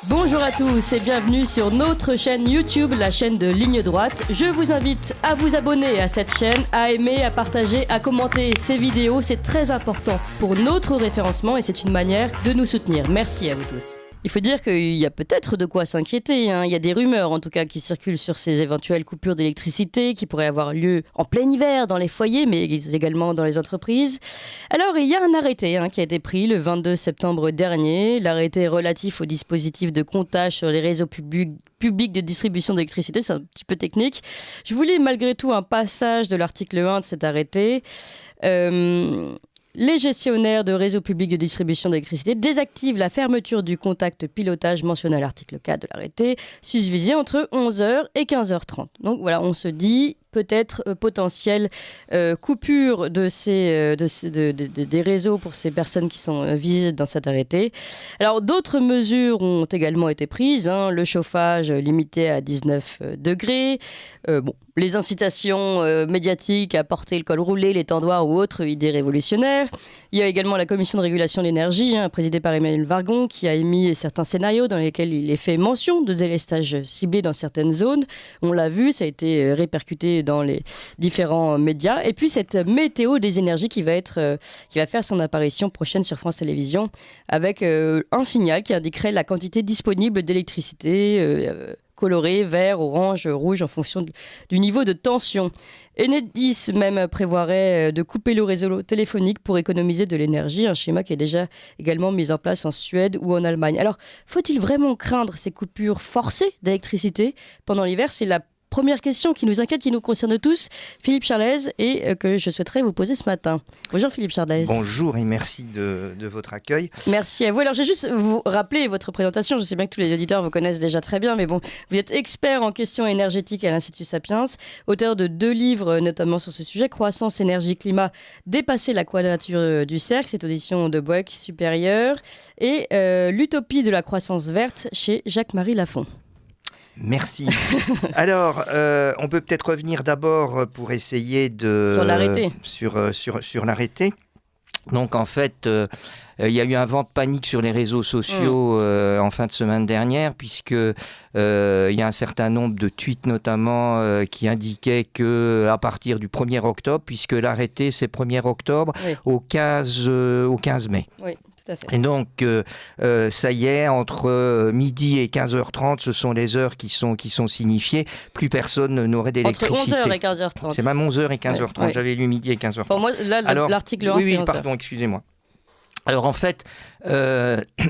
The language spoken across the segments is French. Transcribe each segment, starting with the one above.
Bonjour à tous et bienvenue sur notre chaîne YouTube, la chaîne de Ligne Droite. Je vous invite à vous abonner à cette chaîne, à aimer, à partager, à commenter ces vidéos. C'est très important pour notre référencement et c'est une manière de nous soutenir. Merci à vous tous. Il faut dire qu'il y a peut-être de quoi s'inquiéter, hein. Il y a des rumeurs en tout cas qui circulent sur ces éventuelles coupures d'électricité qui pourraient avoir lieu en plein hiver dans les foyers mais également dans les entreprises. Alors il y a un arrêté qui a été pris le 22 septembre dernier, l'arrêté relatif au dispositif de comptage sur les réseaux publics de distribution d'électricité, c'est un petit peu technique. Je vous lis malgré tout un passage de l'article 1 de cet arrêté. Les gestionnaires de réseaux publics de distribution d'électricité désactivent la fermeture du contact pilotage mentionné à l'article 4 de l'arrêté, susvisé entre 11h et 15h30. Donc voilà, on se dit peut-être potentielle coupure des réseaux pour ces personnes qui sont visées dans cet arrêté. Alors d'autres mesures ont également été prises, le chauffage limité à 19 degrés, les incitations médiatiques à porter le col roulé, les tendoirs ou autres idées révolutionnaires. Il y a également la commission de régulation de l'énergie, présidée par Emmanuel Vargon, qui a émis certains scénarios dans lesquels il est fait mention de délestage ciblé dans certaines zones. On l'a vu, ça a été répercuté dans les différents médias. Et puis cette météo des énergies qui va faire son apparition prochaine sur France Télévisions avec un signal qui indiquerait la quantité disponible d'électricité colorée, vert, orange, rouge en fonction du niveau de tension. Enedis même prévoirait de couper le réseau téléphonique pour économiser de l'énergie, un schéma qui est déjà également mis en place en Suède ou en Allemagne. Alors, faut-il vraiment craindre ces coupures forcées d'électricité pendant l'hiver ? C'est la première question qui nous inquiète, qui nous concerne tous, Philippe Charlez, et que je souhaiterais vous poser ce matin. Bonjour Philippe Charlez. Bonjour et merci de votre accueil. Merci à vous. Alors, je vais juste vous rappeler votre présentation. Je sais bien que tous les auditeurs vous connaissent déjà très bien, mais bon, vous êtes expert en questions énergétiques à l'Institut Sapiens, auteur de 2 livres, notamment sur ce sujet, Croissance, énergie, climat, dépasser la quadrature du cercle, c'est audition de Boeck supérieure, et L'utopie de la croissance verte chez Jacques-Marie Lafon. Merci. Alors, on peut peut-être revenir d'abord pour essayer sur l'arrêté. Sur l'arrêté. Donc, en fait, il y a eu un vent de panique sur les réseaux sociaux en fin de semaine dernière, puisque il y a un certain nombre de tweets, notamment, qui indiquaient qu'à partir du 1er octobre, puisque l'arrêté, c'est 1er octobre, au 15 mai. Oui. Et donc, ça y est, entre midi et 15h30, ce sont les heures qui sont signifiées. Plus personne n'aurait d'électricité. Entre 11h et 15h30. C'est même 11h et 15h30. Ouais. J'avais lu midi et 15h30. Bon, moi, là, l'article 1, oui, c'est 11h. Pardon, excusez-moi. Alors en fait,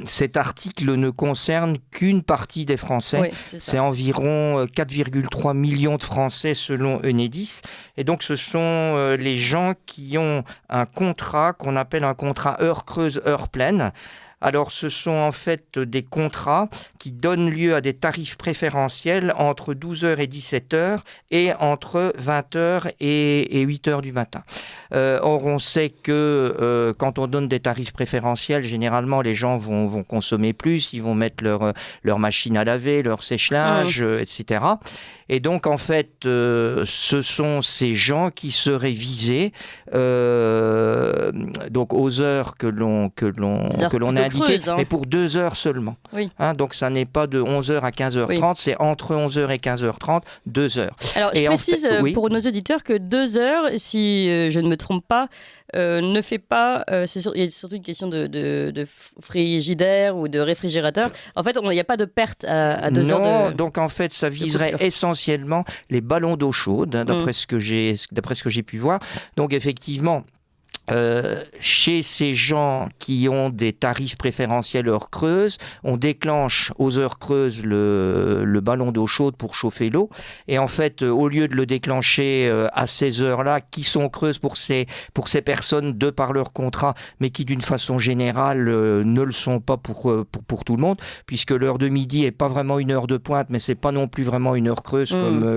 cet article ne concerne qu'une partie des Français. Oui, c'est environ 4,3 millions de Français selon Enedis. Et donc ce sont les gens qui ont un contrat qu'on appelle un contrat heure creuse, heure pleine. Alors, ce sont en fait des contrats qui donnent lieu à des tarifs préférentiels entre 12h et 17h et entre 20h et 8h du matin. Or, on sait que quand on donne des tarifs préférentiels, généralement, les gens vont consommer plus, ils vont mettre leur machine à laver, leur sèche-linge, etc. Et donc, en fait, ce sont ces gens qui seraient visés donc aux heures que l'on a indiquées, mais pour 2 heures seulement. Oui. Donc, ça n'est pas de 11h à 15h30, c'est entre 11h et 15h30, 2 heures. Alors, je précise pour nos auditeurs que 2 heures, si je ne me trompe pas, ne fait pas... il y a surtout une question de frigidaire ou de réfrigérateur. En fait, il n'y a pas de perte à 2 heures de... Non, donc en fait, ça viserait essentiellement les ballons d'eau chaude, d'après ce que j'ai pu voir. Donc effectivement... chez ces gens qui ont des tarifs préférentiels heures creuses, on déclenche aux heures creuses le ballon d'eau chaude pour chauffer l'eau. Et en fait, au lieu de le déclencher à ces heures-là, qui sont creuses pour ces personnes de par leur contrat, mais qui d'une façon générale ne le sont pas pour tout le monde, puisque l'heure de midi est pas vraiment une heure de pointe, mais c'est pas non plus vraiment une heure creuse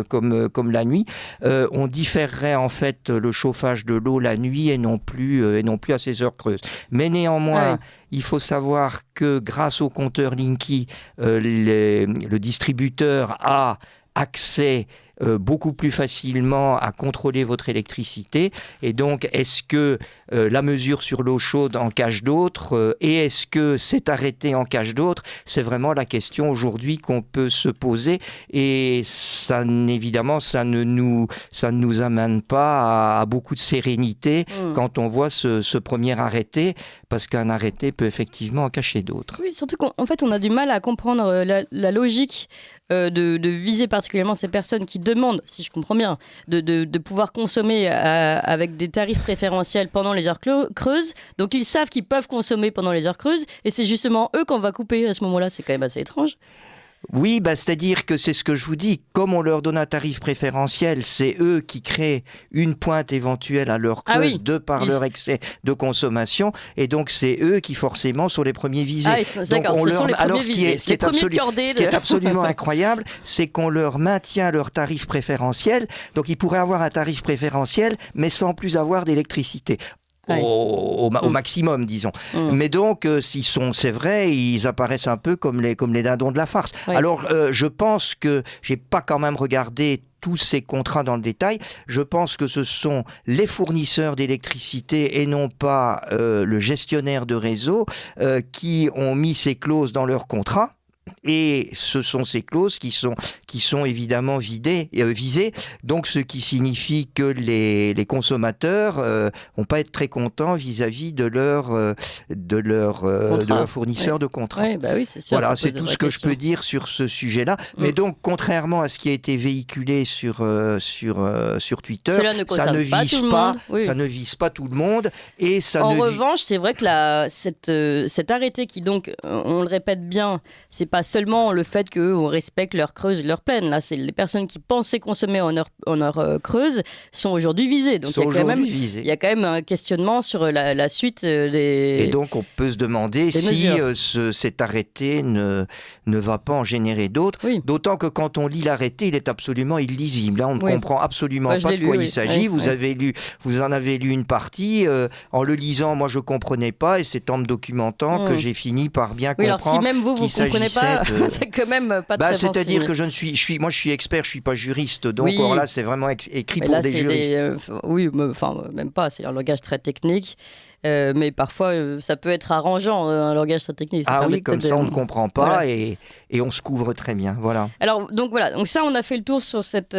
comme la nuit. On différerait en fait le chauffage de l'eau la nuit et non plus à ces heures creuses. Mais néanmoins, il faut savoir que grâce au compteur Linky, le distributeur a accès beaucoup plus facilement à contrôler votre électricité. Et donc, est-ce que la mesure sur l'eau chaude en cache d'autres et est-ce que cet arrêté en cache d'autres? C'est vraiment la question aujourd'hui qu'on peut se poser. Et ça, évidemment, ça ne nous amène pas à beaucoup de sérénité quand on voit ce premier arrêté, parce qu'un arrêté peut effectivement en cacher d'autres. Oui, surtout qu'en fait, on a du mal à comprendre la logique de viser particulièrement ces personnes qui demandent, si je comprends bien, de pouvoir consommer avec des tarifs préférentiels pendant les heures creuses. Donc, ils savent qu'ils peuvent consommer pendant les heures creuses et c'est justement eux qu'on va couper à ce moment-là. C'est quand même assez étrange. Oui, c'est-à-dire que c'est ce que je vous dis. Comme on leur donne un tarif préférentiel, c'est eux qui créent une pointe éventuelle à leur creuse de par leur excès de consommation. Et donc, c'est eux qui, forcément, sont les premiers visés. D'accord, ce sont les premiers visés. Ce qui est absolument incroyable, c'est qu'on leur maintient leur tarif préférentiel. Donc, ils pourraient avoir un tarif préférentiel, mais sans plus avoir d'électricité. Au maximum, disons. Mais donc, c'est vrai, ils apparaissent un peu comme les dindons de la farce. Alors, je pense que j'ai pas quand même regardé tous ces contrats dans le détail. Je pense que ce sont les fournisseurs d'électricité et non pas le gestionnaire de réseau qui ont mis ces clauses dans leur contrat. Et ce sont ces clauses qui sont évidemment visées, donc ce qui signifie que les consommateurs vont pas être très contents vis-à-vis de leur fournisseur de contrat. Oui, bah oui, c'est sûr. Voilà, c'est tout ce que je peux dire sur ce sujet-là. Mais donc, contrairement à ce qui a été véhiculé sur Twitter, ça ne vise pas tout le monde. Et ça en revanche, c'est vrai que cet arrêté qui, donc, on le répète bien, c'est pas seulement le fait qu'on respecte leur creuse et leur plaine. Là, c'est les personnes qui pensaient consommer en heure creuse sont aujourd'hui visées. Donc, il y a quand même un questionnement sur la suite des... Et donc, on peut se demander si cet arrêté ne va pas en générer d'autres. Oui. D'autant que quand on lit l'arrêté, il est absolument illisible. Là, on ne comprend absolument pas de quoi il s'agit. Vous en avez lu une partie. En le lisant, moi, je ne comprenais pas. Et c'est en me documentant que j'ai fini par bien comprendre. Alors, si même vous ne comprenez pas, c'est quand même pas très fancy. C'est-à-dire que moi je suis expert, je ne suis pas juriste, donc alors là c'est vraiment écrit pour des juristes. Même pas, c'est un langage très technique. Mais parfois, ça peut être arrangeant, un langage très technique. Comme ça, on ne comprend pas et on se couvre très bien. Voilà. Alors, donc ça, on a fait le tour sur cet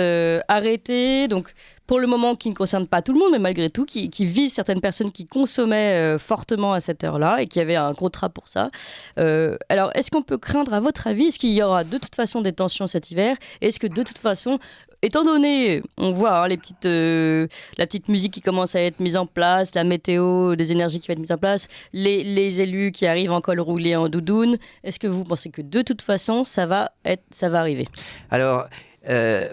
arrêté. Donc, pour le moment, qui ne concerne pas tout le monde, mais malgré tout, qui vise certaines personnes qui consommaient fortement à cette heure-là et qui avaient un contrat pour ça. Alors, est-ce qu'on peut craindre, à votre avis, est-ce qu'il y aura de toute façon des tensions cet hiver? Est-ce que de toute façon... Étant donné, on voit la petite musique qui commence à être mise en place, la météo des énergies qui va être mise en place, les élus qui arrivent en col roulé en doudoune, est-ce que vous pensez que de toute façon, ça va arriver? Alors...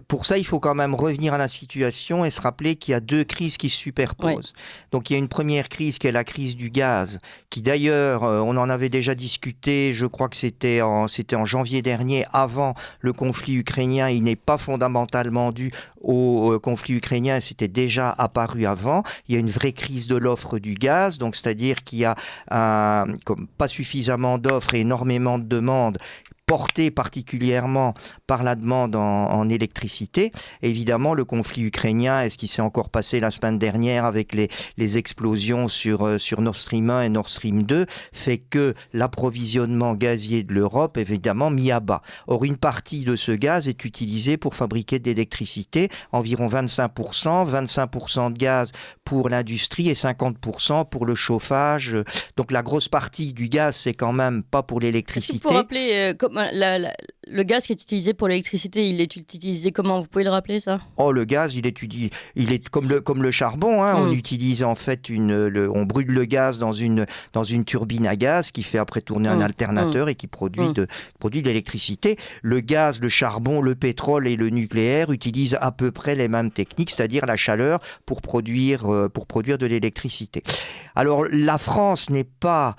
pour ça, il faut quand même revenir à la situation et se rappeler qu'il y a deux crises qui se superposent. Donc, il y a une première crise qui est la crise du gaz, qui d'ailleurs, on en avait déjà discuté, je crois que c'était en janvier dernier, avant le conflit ukrainien. Il n'est pas fondamentalement dû au conflit ukrainien, c'était déjà apparu avant. Il y a une vraie crise de l'offre du gaz, donc c'est-à-dire qu'il y a pas suffisamment d'offres et énormément de demandes, porté particulièrement par la demande en électricité. Évidemment, le conflit ukrainien et ce qui s'est encore passé la semaine dernière avec les explosions sur Nord Stream 1 et Nord Stream 2 fait que l'approvisionnement gazier de l'Europe est évidemment mis à bas. Or, une partie de ce gaz est utilisée pour fabriquer de l'électricité, environ 25% de gaz pour l'industrie et 50% pour le chauffage. Donc, la grosse partie du gaz, c'est quand même pas pour l'électricité. Est-ce qu'il faut rappeler le gaz qui est utilisé pour l'électricité, il est utilisé comment? Vous pouvez le rappeler, ça? Le gaz, il est comme le charbon. Hein. On utilise en fait on brûle le gaz dans une turbine à gaz qui fait après tourner un alternateur et qui produit de l'électricité. Le gaz, le charbon, le pétrole et le nucléaire utilisent à peu près les mêmes techniques, c'est-à-dire la chaleur pour produire de l'électricité. Alors, la France n'est pas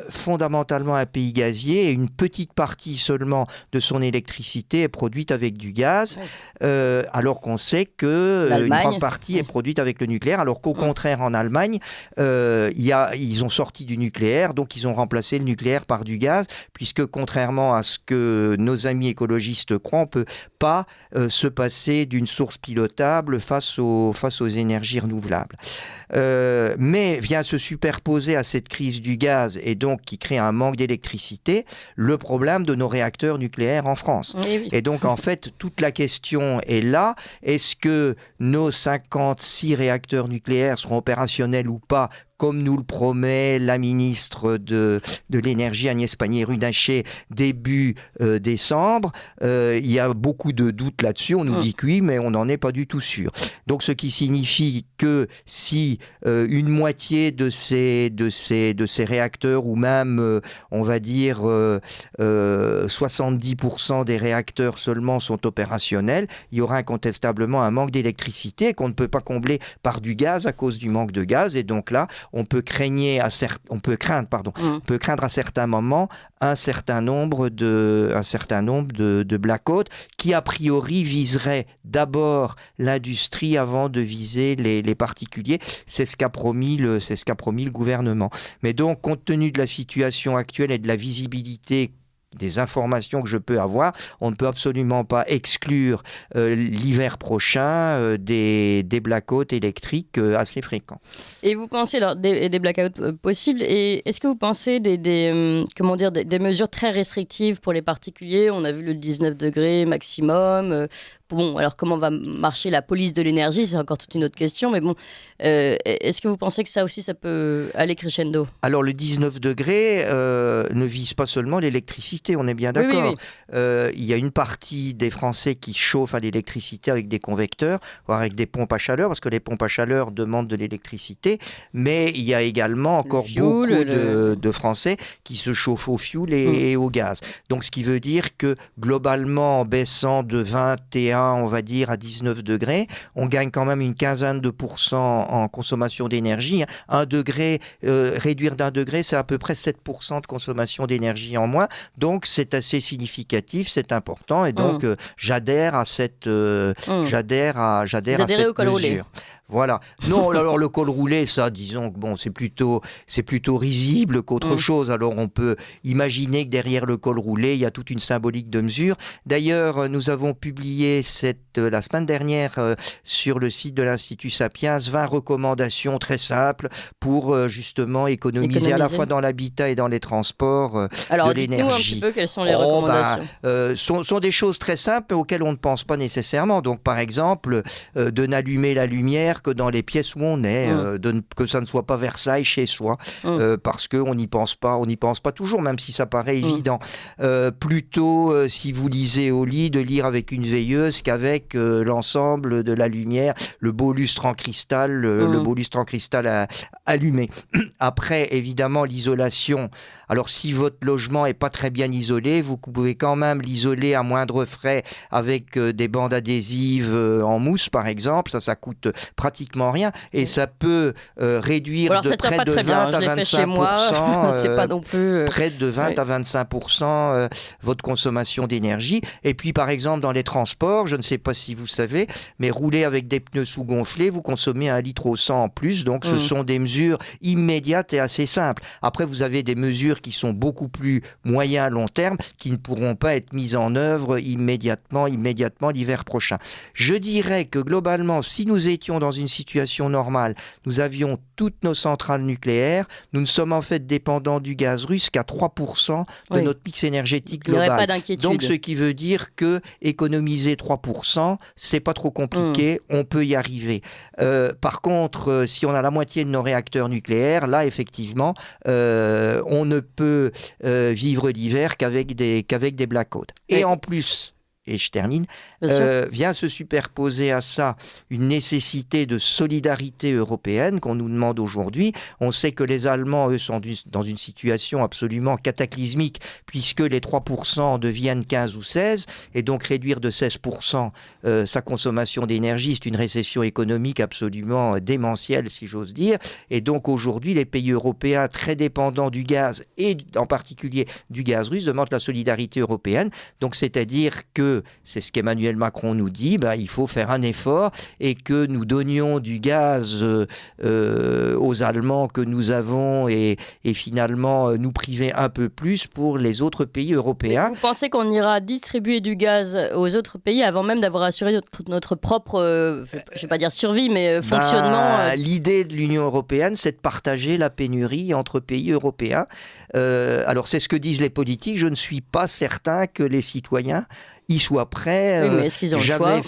fondamentalement un pays gazier et une petite partie seulement de son électricité est produite avec du gaz, alors qu'on sait qu'une grande partie est produite avec le nucléaire, alors qu'au contraire, en Allemagne, ils ont sorti du nucléaire, donc ils ont remplacé le nucléaire par du gaz, puisque contrairement à ce que nos amis écologistes croient, on ne peut pas se passer d'une source pilotable face aux énergies renouvelables. Mais vient se superposer à cette crise du gaz et donc qui crée un manque d'électricité, le problème de nos réacteurs nucléaires en France. Et donc en fait, toute la question est là. Est-ce que nos 56 réacteurs nucléaires seront opérationnels ou pas, comme nous le promet la ministre de l'Énergie Agnès Pannier-Runacher début décembre? Il y a beaucoup de doutes là-dessus. On nous dit que oui, mais on n'en est pas du tout sûr. Donc ce qui signifie que si une moitié de ces réacteurs, ou même on va dire 70% des réacteurs seulement sont opérationnels, il y aura incontestablement un manque d'électricité qu'on ne peut pas combler par du gaz à cause du manque de gaz. Et donc là, on peut craindre à certains moments un certain nombre de blackouts qui a priori viseraient d'abord l'industrie avant de viser les particuliers. C'est ce qu'a promis le gouvernement. Mais donc, compte tenu de la situation actuelle et de la visibilité des informations que je peux avoir, on ne peut absolument pas exclure l'hiver prochain des blackouts électriques assez fréquents. Et vous pensez alors des blackouts possibles, et est-ce que vous pensez des mesures très restrictives pour les particuliers? On a vu le 19 degrés maximum. Bon, alors comment va marcher la police de l'énergie? C'est encore toute une autre question, mais bon, est-ce que vous pensez que ça aussi, ça peut aller crescendo? Alors le 19 degrés ne vise pas seulement l'électricité, on est bien d'accord. Oui. Il y a une partie des Français qui chauffent à l'électricité avec des convecteurs, voire avec des pompes à chaleur, parce que les pompes à chaleur demandent de l'électricité, mais il y a également encore beaucoup de Français qui se chauffent au fioul et au gaz. Donc ce qui veut dire que globalement, en baissant de 21, on va dire, à 19 degrés, on gagne quand même une quinzaine de pourcents en consommation d'énergie. Un degré, réduire d'1 degré, c'est à peu près 7% de consommation d'énergie en moins. Donc, c'est assez significatif, c'est important. Et donc, j'adhère à cette au col roulé. Voilà. Non, alors le col roulé, ça, disons que bon, c'est plutôt risible qu'autre chose. Alors on peut imaginer que derrière le col roulé, il y a toute une symbolique de mesure. D'ailleurs, nous avons publié la semaine dernière sur le site de l'Institut Sapiens 20 recommandations très simples pour justement économiser à la fois dans l'habitat et dans les transports alors, de l'énergie. Alors, dites-nous un petit peu quelles sont les recommandations. Sont des choses très simples mais auxquelles on ne pense pas nécessairement. Donc, par exemple, de n'allumer la lumière que dans les pièces où on est, que ça ne soit pas Versailles chez soi, parce qu'on n'y pense pas toujours, même si ça paraît évident. Plutôt, si vous lisez au lit, de lire avec une veilleuse qu'avec l'ensemble de la lumière, le beau lustre en cristal, allumé. Après, évidemment, l'isolation. Alors, si votre logement n'est pas très bien isolé, vous pouvez quand même l'isoler à moindre frais avec des bandes adhésives en mousse, par exemple. Ça coûte pratiquement rien et ça peut réduire de près de 20 à 25%. C'est pas non plus près de 20 à 25% votre consommation d'énergie. Et puis, par exemple, dans les transports, je ne sais pas si vous savez, mais rouler avec des pneus sous-gonflés, vous consommez 1 litre au 100 en plus. Donc, ce sont des mesures immédiates et assez simples. Après, vous avez des mesures qui sont beaucoup plus moyen long terme, qui ne pourront pas être mises en œuvre immédiatement l'hiver prochain. Je dirais que globalement, si nous étions dans une situation normale, nous avions toutes nos centrales nucléaires, nous ne sommes en fait dépendants du gaz russe qu'à 3% de notre mix énergétique global. Il n'y aurait pas d'inquiétude. Donc, ce qui veut dire que économiser 3%, c'est pas trop compliqué, on peut y arriver. Par contre, si on a la moitié de nos réacteurs nucléaires, là, effectivement, on ne peut vivre l'hiver qu'avec des blackouts. Et en plus, et je termine, vient se superposer à ça une nécessité de solidarité européenne qu'on nous demande aujourd'hui. On sait que les Allemands, eux, sont dans une situation absolument cataclysmique, puisque les 3% deviennent 15 ou 16, et donc réduire de 16% sa consommation d'énergie, c'est une récession économique absolument démentielle, si j'ose dire. Et donc aujourd'hui, les pays européens très dépendants du gaz, et en particulier du gaz russe, demandent la solidarité européenne. Donc c'est-à-dire que, c'est ce qu'Emmanuel Macron nous dit, il faut faire un effort et que nous donnions du gaz aux Allemands que nous avons et finalement nous priver un peu plus pour les autres pays européens. Mais vous pensez qu'on ira distribuer du gaz aux autres pays avant même d'avoir assuré notre propre, je ne vais pas dire survie, mais fonctionnement L'idée de l'Union européenne, c'est de partager la pénurie entre pays européens. Alors c'est ce que disent les politiques, je ne suis pas certain que les citoyens y soient prêts. Oui, mais est-ce qu'ils ont le choix ?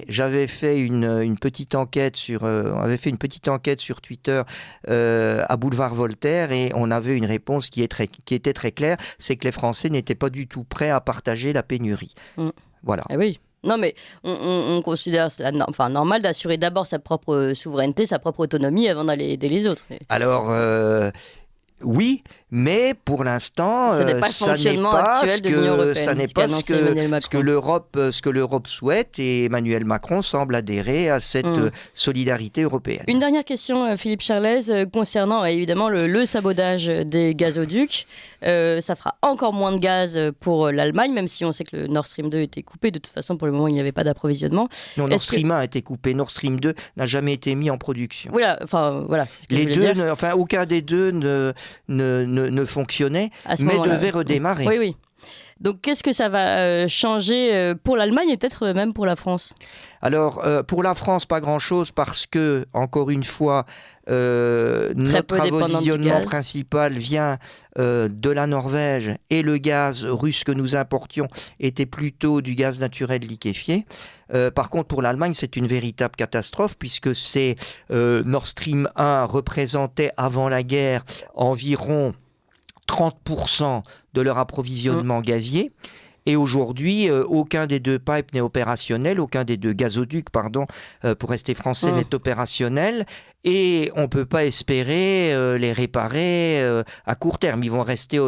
J'avais fait une petite enquête on avait fait une petite enquête sur Twitter à Boulevard Voltaire et on avait une réponse qui était très claire, c'est que les Français n'étaient pas du tout prêts à partager la pénurie. Voilà. Eh oui. Non, mais on considère normal d'assurer d'abord sa propre souveraineté, sa propre autonomie avant d'aller aider les autres. Alors, oui, mais pour l'instant, ce n'est pas le fonctionnement actuel de l'Union européenne. Ça n'est pas ce que l'Europe souhaite, et Emmanuel Macron semble adhérer à cette solidarité européenne. Une dernière question, Philippe Charlez, concernant évidemment le sabotage des gazoducs. Ça fera encore moins de gaz pour l'Allemagne, même si on sait que le Nord Stream 2 était coupé. De toute façon, pour le moment, il n'y avait pas d'approvisionnement. Non, Nord Stream 1 a été coupé. Nord Stream 2 n'a jamais été mis en production. Voilà. Les deux, aucun des deux ne fonctionnait, mais devait redémarrer. Oui. Donc, qu'est-ce que ça va changer pour l'Allemagne et peut-être même pour la France ? Alors, pour la France, pas grand-chose parce que, encore une fois, notre approvisionnement principal vient de la Norvège et le gaz russe que nous importions était plutôt du gaz naturel liquéfié. Par contre, pour l'Allemagne, c'est une véritable catastrophe puisque Nord Stream 1 représentait avant la guerre environ 30% de leur approvisionnement gazier. Et aujourd'hui, aucun des deux pipes n'est opérationnel, aucun des deux gazoducs, pour rester français, n'est opérationnel. Et on ne peut pas espérer les réparer à court terme. Ils vont rester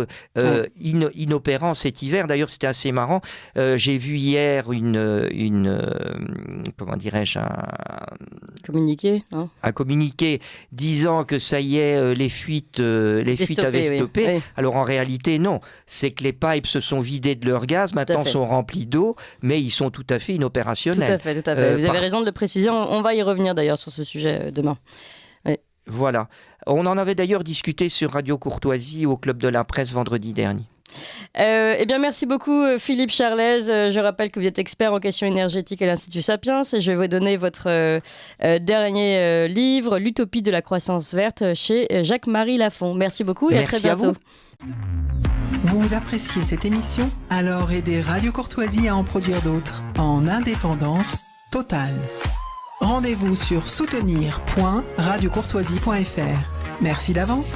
inopérants cet hiver. D'ailleurs, c'était assez marrant. J'ai vu hier comment dirais-je, communiqué, non ? Un communiqué disant que ça y est, les fuites avaient stoppé. Oui. Alors en réalité, non. C'est que les pipes se sont vidés de leur gaz, maintenant sont remplis d'eau, mais ils sont tout à fait inopérationnels. Tout à fait. Vous avez raison de le préciser. On va y revenir d'ailleurs sur ce sujet demain. Oui. Voilà. On en avait d'ailleurs discuté sur Radio Courtoisie au Club de la Presse vendredi dernier. Merci beaucoup Philippe Charlez. Je rappelle que vous êtes expert en questions énergétiques à l'Institut Sapiens et je vais vous donner votre dernier livre, L'utopie de la croissance verte, chez Jacques-Marie Lafont. Merci beaucoup et à très bientôt. Vous appréciez cette émission ? Alors aidez Radio Courtoisie à en produire d'autres en indépendance totale. Rendez-vous sur soutenir.radiocourtoisie.fr. Merci d'avance.